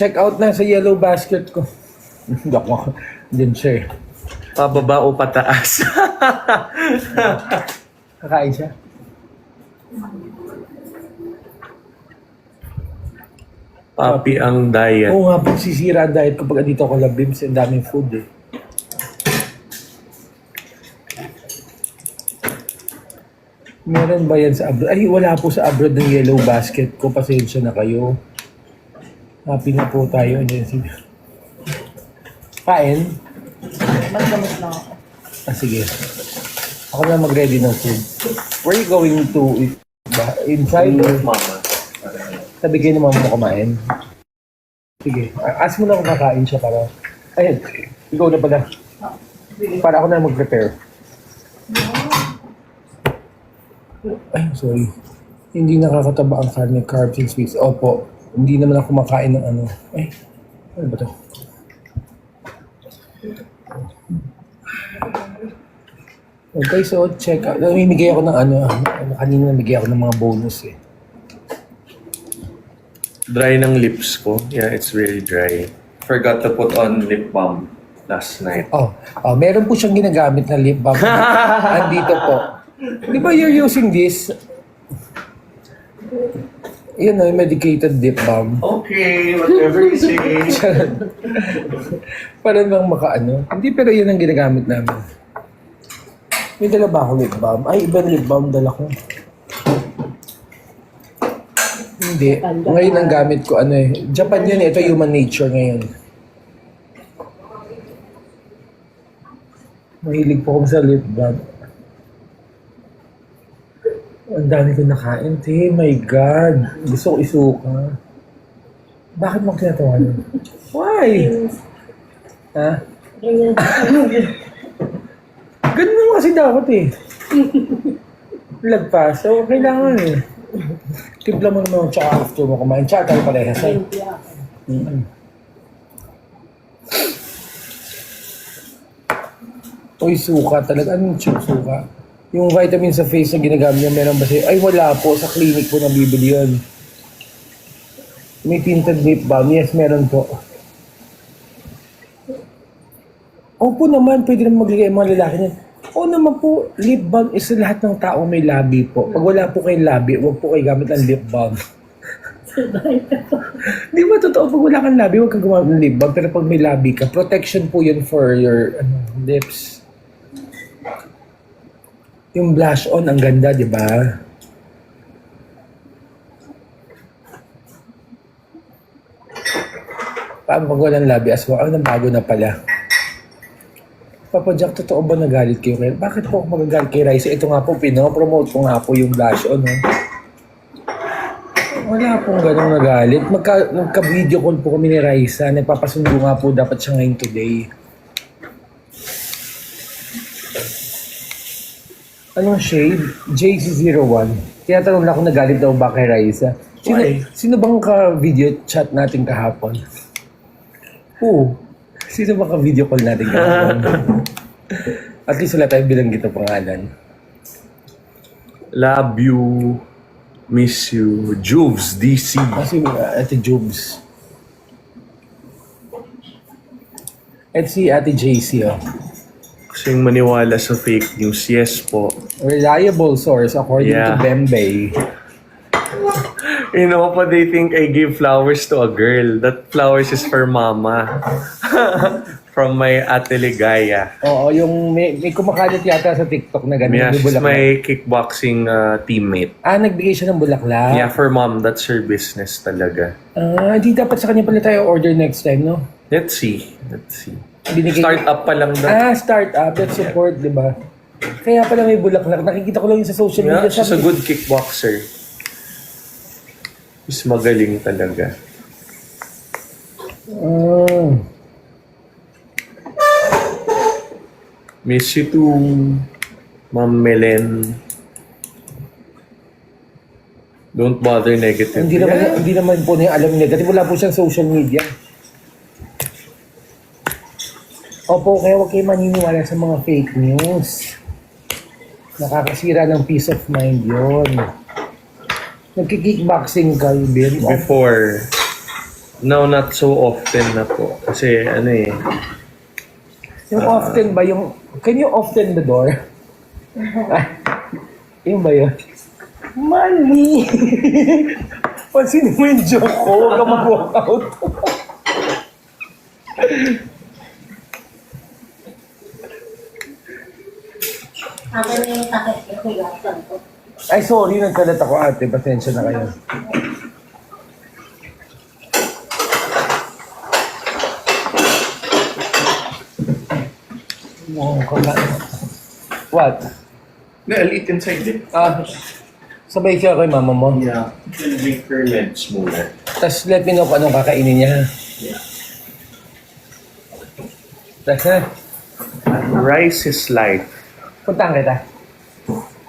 Check out na sa yellow basket ko. Ako, din siya eh. Pababa o pataas? Kakain siya. Papi ang diet. Oo nga, pagsisira ang diet ko pag dito ako labim sa daming food eh. Meron ba yan sa abroad? Ay, wala po sa abroad ng yellow basket ko. Pasensya na kayo. Happy na po tayo. Kain? Magdamot lang ako. Sige. Ako na mag-ready ng food. Where are you going to eat? Inside? Mama. Sabi kayo naman mo kumain. Sige. Ask mo na kung kakain siya para... Ayun. Ikaw na pala. Para ako na mag-prepare. Ay, sorry. Hindi nakakataba ang karne, carbs and sweets. Opo. Hindi naman ako kumakain ng ano. Ay, ano ba to? Okay, so check out. Namimigay ako ng ano. Kanina namigay ako ng mga bonus eh. Dry ng lips ko. Yeah, it's very dry. Forgot to put on lip balm last night. Oh, meron po siyang ginagamit na lip balm. Andito po. Di ba you're using this? Yun know, medicated lip balm. Okay, whatever you say. Para lang makaano. Hindi, pero yun ang ginagamit namin. May dala ba ako lip balm? Ay, ibang lip balm dala ko. Hindi. Ngayon ang gamit ko, ano eh. Japan yun, ito Human Nature ngayon. Mahilig po ako sa lip balm. Ang dami ko nakain, te. My God. Gusto ko isuka. Bakit mo kinatawanan? Why? Ha? Ganyan. Ganun naman kasi dapat eh. Lagpas. So, kailangan eh. Timpla mo naman tsaka after mo kumain. Tsaka tayo parehas eh. Uy, suka talaga. Anong suka? Yung vitamin sa face na ginagamit niya, meron ba sa'yo? Ay, wala po. Sa clinic po nabibili yun. May tinted lip balm. Yes, meron po. Opo naman, pwede naman maglagay ang mga lalaki niyan. Oo naman po, lip balm is lahat ng tao may labi po. Pag wala po kayong labi, huwag po kayo gamit ng lip balm. Di ba totoo, pag wala kang labi, huwag kang gumamit ng lip balm. Pero pag may labi ka, protection po yun for your lips. Yung blush on, ang ganda, di ba? Paano pag walang labi, aswa, ang bago na pala. Papa Jack, totoo ba nagalit kayo? Bakit po ako magagalit kay Raisa? Ito nga po, pinopromote ko nga po yung blush on. Wala pong ganong nagalit. Magka-video call po kami ni Raisa. Nagpapasundo nga po dapat siya ngayon today. Anong shade? JC01. Tinatanong lang kung nagalit daw ba kay Raisa. Sino bang ka-video chat natin kahapon? Sino bang ka-video call natin kahapon? At least wala tayong bilanggit ng pangalan. Love you. Miss you. Juves, DC. Kasi Ate Jubes. At si Ate JC, oh. Kasing maniwala sa fake news. Yes po. Reliable source according to Bembay. You know pa, they think I give flowers to a girl. That flowers is for mama. From my Ate Ligaya. Oo, yung may kumakalat yata sa TikTok na ganun. Yeah, may she's bulaklak. my kickboxing teammate. Nagbigay siya ng bulaklak. Yeah, for mom, that's her business talaga. Di dapat sa kanya pala tayo order next time, no? Let's see. Let's see. Binigay- Start up pa lang daw. Start up. Let's support, di ba? Kaya pala may bulaklak. Nakikita ko lang yun sa social Yeah, media. she's a good kickboxer. She's magaling talaga. Miss you too, Ma'am Melen. Don't bother negative. Hindi naman po niya alam negative. Wala po siyang social media. Opo, kaya huwag kayo maniniwala sa mga fake news. Nakakasira ng peace of mind yun. Nagkikickboxing ka, Ben? Before, No, not so often na po. Kasi ano eh. Yung often ba, yung... Can you often the door? Yung ba yun? Money! Pansinin mo yung joke ko, huwag ka mag-walk out. Ako na yung takip ko kaya ko. Ay, sorry, nagkalat ako ate. Pasensya na kayo. Oh, what? No, I'll eat inside it. Sabay siya kay mama mo. Yeah. Then drink her meds muna. Tapos let me know kung anong kakainin niya. Yeah. That's na. Rice is life. Puntahan kita.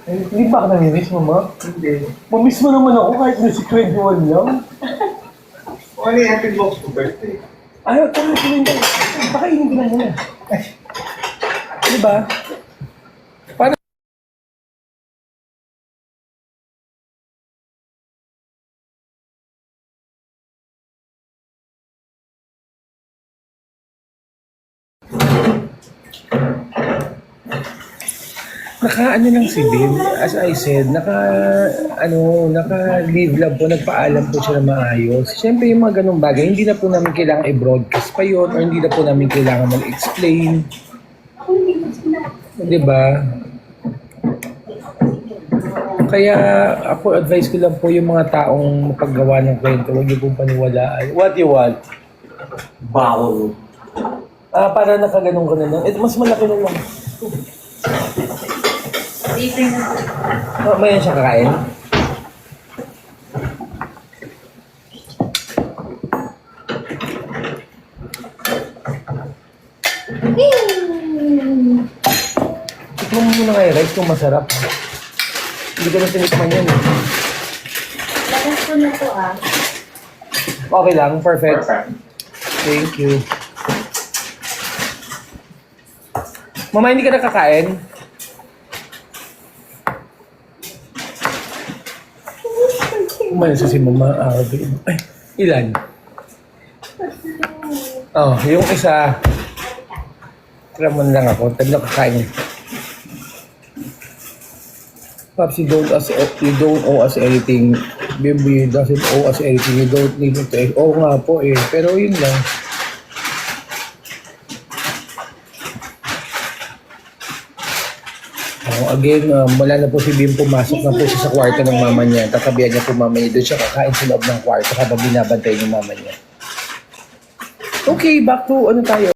Ay, hindi ba ka namimiss, mama? Hindi. Mamiss mo naman ako kahit na si 21 lang. Ano yung happy box ko birthday? Ayaw, tama ko rin. Pakainin ko na muna. Ay. Diba? Paano? Naka-ano lang si Bim, as I said, naka-leave lang po, nagpaalam po siya na maayos. Siyempre yung mga ganung bagay, hindi na po namin kailangan i-broadcast pa yun or hindi na po namin kailangan mag-explain. Diba? Kaya ako advice ko lang po yung mga taong mapaggawa ng kwento, huwag niyo pong paniwalaan. What you want? Bawal. Para nakaganong ka na lang. Mas malaki na lang. May siya kakain? Tikman mo muna kayo rice kung masarap. Hindi ko na tinikman yan. Lakas ko na to Okay lang, perfect. Thank you. Mama, hindi ka nakakain? Umalis si Mama Arvin. Ay, ilan? Oh, yung isa. Tramon lang ako. Tabi na kakain. Pops, you don't owe us anything. Baby doesn't owe us anything. You don't need to. Oo nga po eh. Pero yun lang. Again, wala na po si Bim, pumasok na po siya sa kwarto ng mama niya. Tatabihan niya po mama niya. Doon siya kakain sa loob ng kwarto habang binabantay ng mama niya. Okay, back to ano tayo.